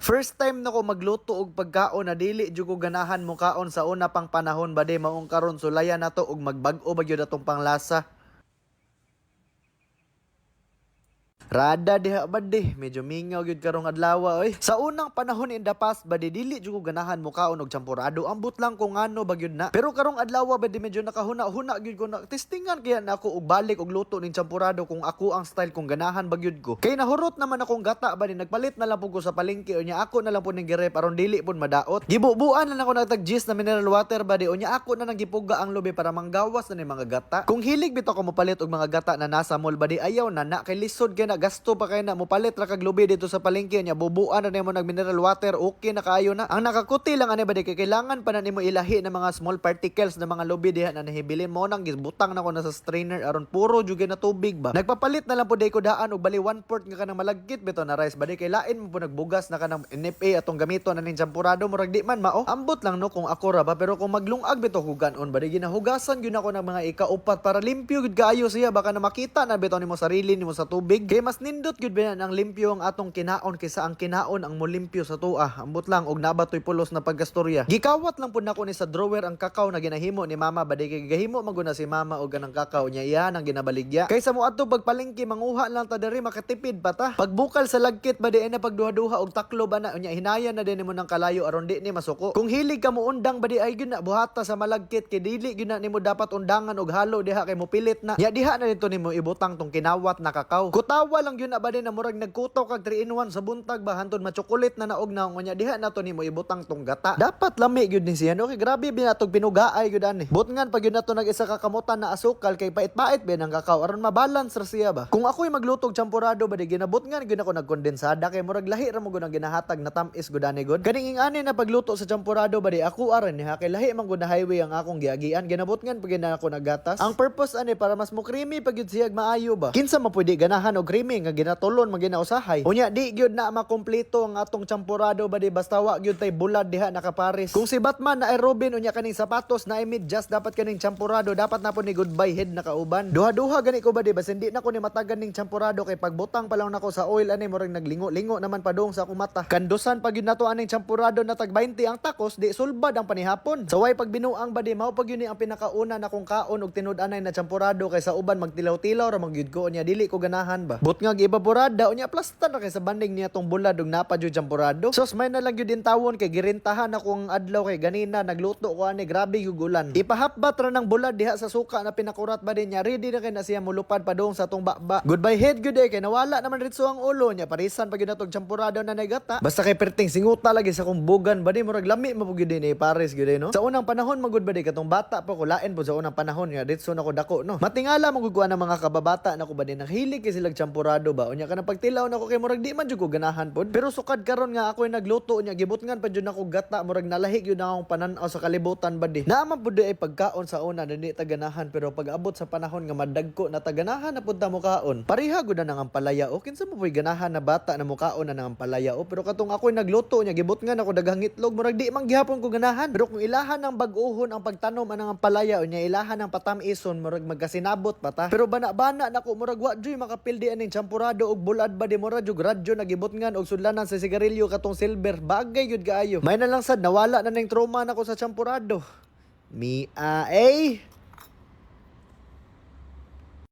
First time na ko magluto og pagkaon na dili jud ko ganahan mo kaon sa una pang panahon bade maong karon sulayan nato og magbag-o ba gyud atong panglasa. Rada diha bade, medyo mingaw gyud karong adlaw oy. Sa unang panahon in the past bade dili jud ko ganahan mo kaon og champurado. Ambot lang kung ano ba gyud na. Pero karong adlaw bade medyo nakahuna-huna gyud ko na testingan kaya na ako og balik og luto ning champurado kung ako ang style kung ganahan ba gyud ko. Kay nahurot naman akong gata bade nagpalit na lang pud ko sa palengke unya ako na lang pud ning girep aron dili pud madaot. Gibubuan na lang ako nagtag gis na mineral water bade unya ako na nang gipuga ang lubi para manggawas na ni mga gata. Kung hilig bitaw ko mopalit og mga gata na nasa mall bade ayaw na kay lisod kay na gasto pa kay na mopalit ra kag lubi dito sa palengke nya bubuan na nimo nag mineral water okay na kaayo na. Ang nakakuti lang ani bade kay kailangan pa na nimo ilahi na mga small particles na mga lubi diha na nahibilin mo nang gisbutang na ko na sa strainer aron puro jud na tubig ba. Nagpapalit na lang pud ko daan og bali 1/4 nga kanang malagkit bitaw na rice bade kay lain mo pud nagbugas na kanang NFA atong gamiton na ning champurado murag di man mao. Ambot lang no kung ako ra ba pero kung maglungag bitaw huganon bade ginahugasan gyud ako ng mga ikaupat para limpyo gud kaayo siya baka na makita na bitaw nimo sarili nimo sa tubig. Kay mas nindot gyud ba ang limpyo ang atong kinaon kaysa ang kinaon ang molimpyo sa tuwa. Ambot lang og nabatoy pulos na pagkastorya. Gikawat lang pud nako ni sa drawer ang kakao na ginahimo ni mama bade kay gahimo maguna si mama og ganang kakao nya iyan ang ginabaligya. Kaysa mo adto pagpalengke manguha lang ta diri makatipid pa ta. Pagbukal sa lagkit bade na pagduha-duha og taklo ba na unya hinayan na din nimo nang kalayo aron di ni masuko. Kung hilig ka mo undang bade ay gyud na buhata sa malagkit kay dili gyud na nimo dapat undangan og halo diha kay mo pilit na. Ya diha na dito nimo ibutang tong kinawat na kakao. Kutawa lang gyud na bade na murag nagkutaw kag 3-in-1 sa buntag ba hantod ma-chocolate na naog na unya diha nato nimo ibutang tong gata. Dapat lami gyud ni siya no kay grabe binatog pinugaay gyud ani. Butngan pag gyud nato nag-isa ka kamutan na asukal kay pait-pait ba nang kakao aron mabalance ra siya ba. Kung ako'y magluto og champurado ba di ginabutngan gyud ako nagkondensada kay murag lahi ra mo gud ang ginahatag na tamis gud ani gud. Kaning ingani na pagluto sa champurado ba di ako aron ni kay lahi man gud na highway ang akong giagian ginabutngan pag na ako naggatas. Ang purpose ani para mas mo creamy pag gyud siya maayo ba. Kinsa man pwede ganahan og creamy nga ginatulon maginausahay. Unya di gyud na makompleto ang atong champurado ba di basta wa gyud tay bulad diha nakapares. Kung si Batman na ay Robin unya kaning sapatos na medyas dapat kaning champurado dapat na po ni goodbye head nakauban. Duha-duha gani ko ba di bas hindi na ko ni matagan ning champurado kay pagbutang pa lang nako sa oil ani murag naglingo-lingo naman pa dong sa akong mata. Kandusan pag yun nato aning champurado na tag 20 ang takos di sulbad ang panihapon. So way pag binuang ba di mao pag yun ang pinakauna na kong kaon og tinud-anay na champurado kay sa uban magtilaw-tilaw ra magyud ko unya dili ko ganahan ba. But nga gibaborada unya plastan ra kay sa banding niya tong bulad og napa jud champurado. Sos may na lang gyud din tawon kay girintahan akong adlaw kay ganina nagluto ko ani grabe gugulan. Ipahapbat ra ng bulad diha sa suka na pinakurat ba din niya ready na kay na siya mulupad pa dong sa atong bakba. Goodbye head gyud kay nawala naman ritso ang ulo niya parisan pag yun natog champurado na nagata. Basta kay perting singuta lagi sa kumbugan ba di murag lami mo gyud din pares gyud no. Sa unang panahon magud ba di katong bata pa ko lain po sa unang panahon nga ritso na ko dako no. Matingala mo gud ang mga kababata na ko ba din naghilig kay silang champurado ba unya kana pagtilaw na ko kay murag di man jud ko ganahan pod. Pero sukad karon nga ako nagluto unya gibutngan pa jud nako gata murag nalahi gyud na akong panan-aw sa kalibutan ba di. Naman pud ay pagkaon sa una dili taganahan pero pag abot sa panahon nga madagko na taganahan na pud ta mo kaon. Pareha gud na nang ampalaya o kinsa mo puy ganahan na bata na mo kaon na nang ampalaya o pero katong ako'y nagluto nya gibutngan ako daghang itlog murag di man gihapon ko ganahan. Pero kung ilahan ng bag-ohon ang pagtanom anang ampalaya unya ilahan ng patam-ison murag magkasinabot pa ta. Pero bana-bana nako murag wa joy makapildi aning champurado og bulad ba di murag jud radyo nagibutngan og sudlanan sa sigarilyo katong silver bagay gyud kaayo. May na lang sad nawala na ning trauma nako sa champurado. Mia, eh?